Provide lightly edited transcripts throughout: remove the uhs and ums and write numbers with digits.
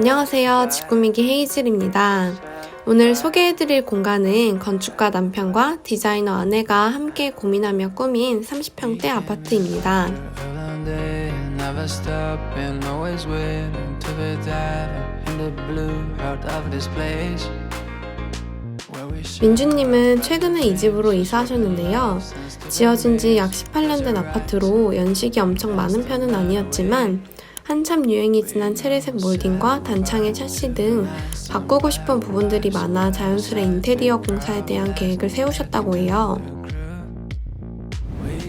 안녕하세요. 집꾸미기 헤이즐입니다. 오늘 소개해드릴 공간은 건축가 남편과 디자이너 아내가 함께 고민하며 꾸민 30평대 아파트입니다. 민주님은 최근에 이 집으로 이사하셨는데요. 지어진 지 약 18년 된 아파트로 연식이 엄청 많은 편은 아니었지만 한참 유행이 지난 체리색 몰딩과 단창의 샤시 등 바꾸고 싶은 부분들이 많아 자연스레 인테리어 공사에 대한 계획을 세우셨다고 해요.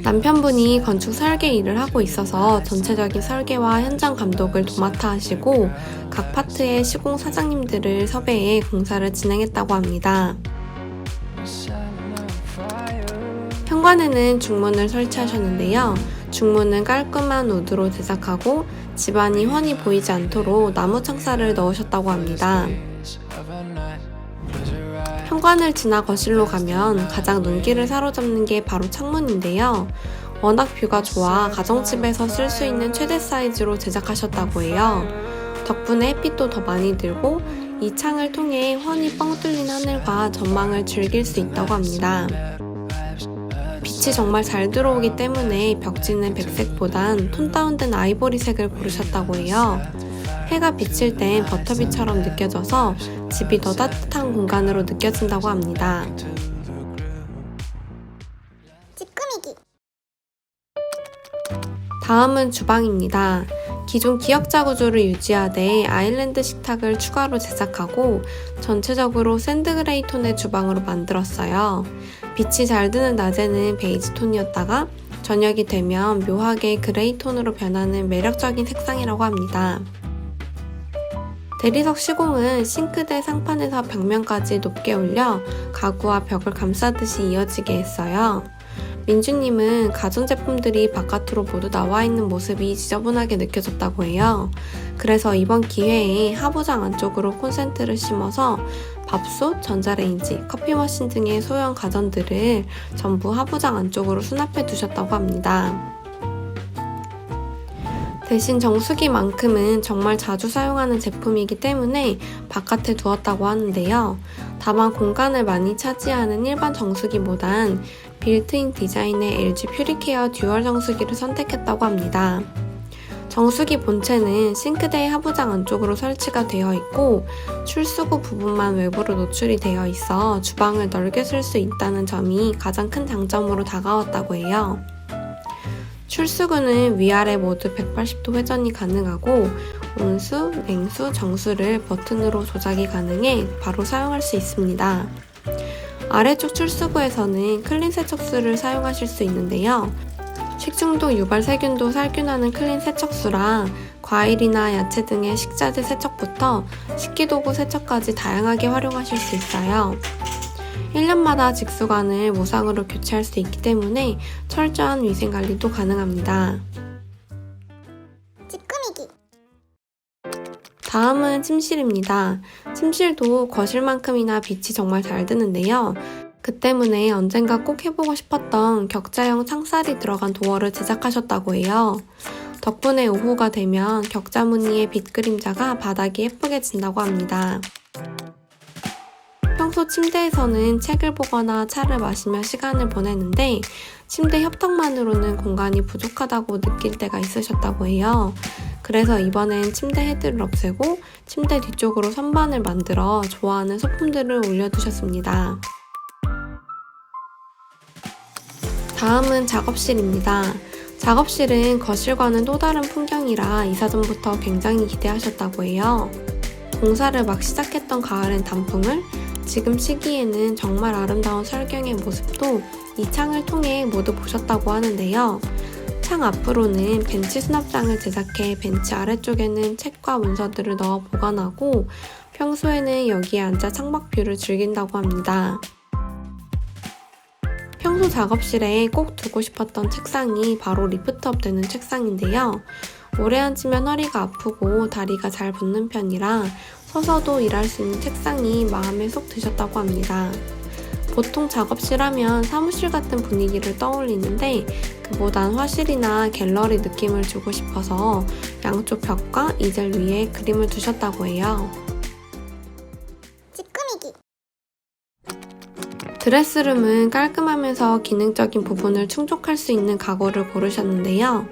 남편분이 건축 설계 일을 하고 있어서 전체적인 설계와 현장 감독을 도맡아 하시고 각 파트의 시공 사장님들을 섭외해 공사를 진행했다고 합니다. 현관에는 중문을 설치하셨는데요. 중문은 깔끔한 우드로 제작하고 집안이 훤히 보이지 않도록 나무 창살을 넣으셨다고 합니다. 현관을 지나 거실로 가면 가장 눈길을 사로잡는 게 바로 창문인데요. 워낙 뷰가 좋아 가정집에서 쓸 수 있는 최대 사이즈로 제작하셨다고 해요. 덕분에 햇빛도 더 많이 들고 이 창을 통해 훤히 뻥 뚫린 하늘과 전망을 즐길 수 있다고 합니다. 빛이 정말 잘 들어오기 때문에 벽지는 백색보단 톤 다운된 아이보리색을 고르셨다고 해요. 해가 비칠 땐 버터빛처럼 느껴져서 집이 더 따뜻한 공간으로 느껴진다고 합니다. 집꾸미기. 다음은 주방입니다. 기존 기역자 구조를 유지하되 아일랜드 식탁을 추가로 제작하고 전체적으로 샌드그레이 톤의 주방으로 만들었어요. 빛이 잘 드는 낮에는 베이지 톤이었다가 저녁이 되면 묘하게 그레이 톤으로 변하는 매력적인 색상이라고 합니다. 대리석 시공은 싱크대 상판에서 벽면까지 높게 올려 가구와 벽을 감싸듯이 이어지게 했어요. 민주님은 가전제품들이 바깥으로 모두 나와 있는 모습이 지저분하게 느껴졌다고 해요. 그래서 이번 기회에 하부장 안쪽으로 콘센트를 심어서 밥솥, 전자레인지, 커피머신 등의 소형 가전들을 전부 하부장 안쪽으로 수납해 두셨다고 합니다. 대신 정수기만큼은 정말 자주 사용하는 제품이기 때문에 바깥에 두었다고 하는데요. 다만 공간을 많이 차지하는 일반 정수기보단 빌트인 디자인의 LG 퓨리케어 듀얼 정수기를 선택했다고 합니다. 정수기 본체는 싱크대의 하부장 안쪽으로 설치가 되어 있고 출수구 부분만 외부로 노출이 되어 있어 주방을 넓게 쓸 수 있다는 점이 가장 큰 장점으로 다가왔다고 해요. 출수구는 위아래 모두 180도 회전이 가능하고 온수, 냉수, 정수를 버튼으로 조작이 가능해 바로 사용할 수 있습니다. 아래쪽 출수구에서는 클린 세척수를 사용하실 수 있는데요. 식중독 유발 세균도 살균하는 클린 세척수라 과일이나 야채 등의 식자재 세척부터 식기도구 세척까지 다양하게 활용하실 수 있어요. 1년마다 직수관을 무상으로 교체할 수 있기 때문에 철저한 위생관리도 가능합니다. 집꾸미기. 다음은 침실입니다. 침실도 거실만큼이나 빛이 정말 잘 드는데요. 그 때문에 언젠가 꼭 해보고 싶었던 격자형 창살이 들어간 도어를 제작하셨다고 해요. 덕분에 오후가 되면 격자 무늬의 빛 그림자가 바닥이 예쁘게 진다고 합니다. 평소 침대에서는 책을 보거나 차를 마시며 시간을 보내는데 침대 협탁만으로는 공간이 부족하다고 느낄 때가 있으셨다고 해요. 그래서 이번엔 침대 헤드를 없애고 침대 뒤쪽으로 선반을 만들어 좋아하는 소품들을 올려두셨습니다. 다음은 작업실입니다. 작업실은 거실과는 또 다른 풍경이라 이사 전부터 굉장히 기대하셨다고 해요. 공사를 막 시작했던 가을엔 단풍을, 지금 시기에는 정말 아름다운 설경의 모습도 이 창을 통해 모두 보셨다고 하는데요. 창 앞으로는 벤치 수납장을 제작해 벤치 아래쪽에는 책과 문서들을 넣어 보관하고 평소에는 여기에 앉아 창밖 뷰를 즐긴다고 합니다. 평소 작업실에 꼭 두고 싶었던 책상이 바로 리프트업 되는 책상인데요. 오래 앉으면 허리가 아프고 다리가 잘 붙는 편이라 서서도 일할 수 있는 책상이 마음에 쏙 드셨다고 합니다. 보통 작업실 하면 사무실 같은 분위기를 떠올리는데 그보단 화실이나 갤러리 느낌을 주고 싶어서 양쪽 벽과 이젤 위에 그림을 두셨다고 해요. 찌끄미기. 드레스룸은 깔끔하면서 기능적인 부분을 충족할 수 있는 가구를 고르셨는데요.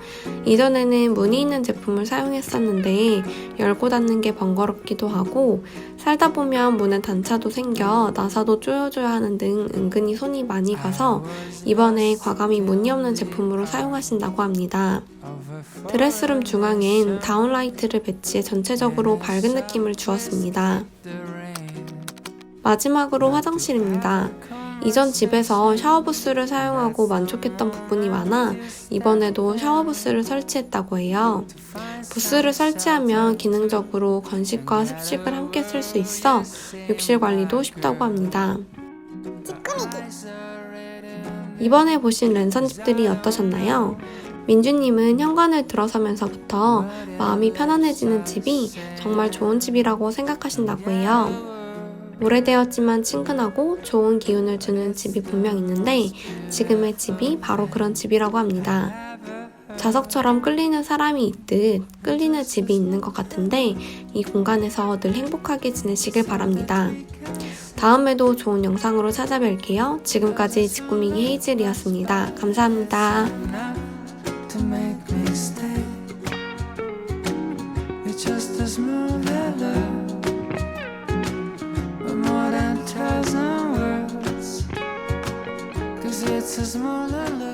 이전에는 무늬 있는 제품을 사용했었는데 열고 닫는 게 번거롭기도 하고 살다 보면 문에 단차도 생겨 나사도 조여줘야 하는 등 은근히 손이 많이 가서 이번에 과감히 무늬 없는 제품으로 사용하신다고 합니다. 드레스룸 중앙엔 다운라이트를 배치해 전체적으로 밝은 느낌을 주었습니다. 마지막으로 화장실입니다. 이전 집에서 샤워부스를 사용하고 만족했던 부분이 많아 이번에도 샤워부스를 설치했다고 해요. 부스를 설치하면 기능적으로 건식과 습식을 함께 쓸 수 있어 욕실 관리도 쉽다고 합니다. 찌끄미기. 이번에 보신 랜선집들이 어떠셨나요? 민주님은 현관을 들어서면서부터 마음이 편안해지는 집이 정말 좋은 집이라고 생각하신다고 해요. 오래되었지만 친근하고 좋은 기운을 주는 집이 분명 있는데 지금의 집이 바로 그런 집이라고 합니다. 자석처럼 끌리는 사람이 있듯 끌리는 집이 있는 것 같은데 이 공간에서 늘 행복하게 지내시길 바랍니다. 다음에도 좋은 영상으로 찾아뵐게요. 지금까지 집꾸미기 헤이즐이었습니다. 감사합니다. To make me stay. It's just a small letter, but more than 1,000 words. 'Cause it's a small letter.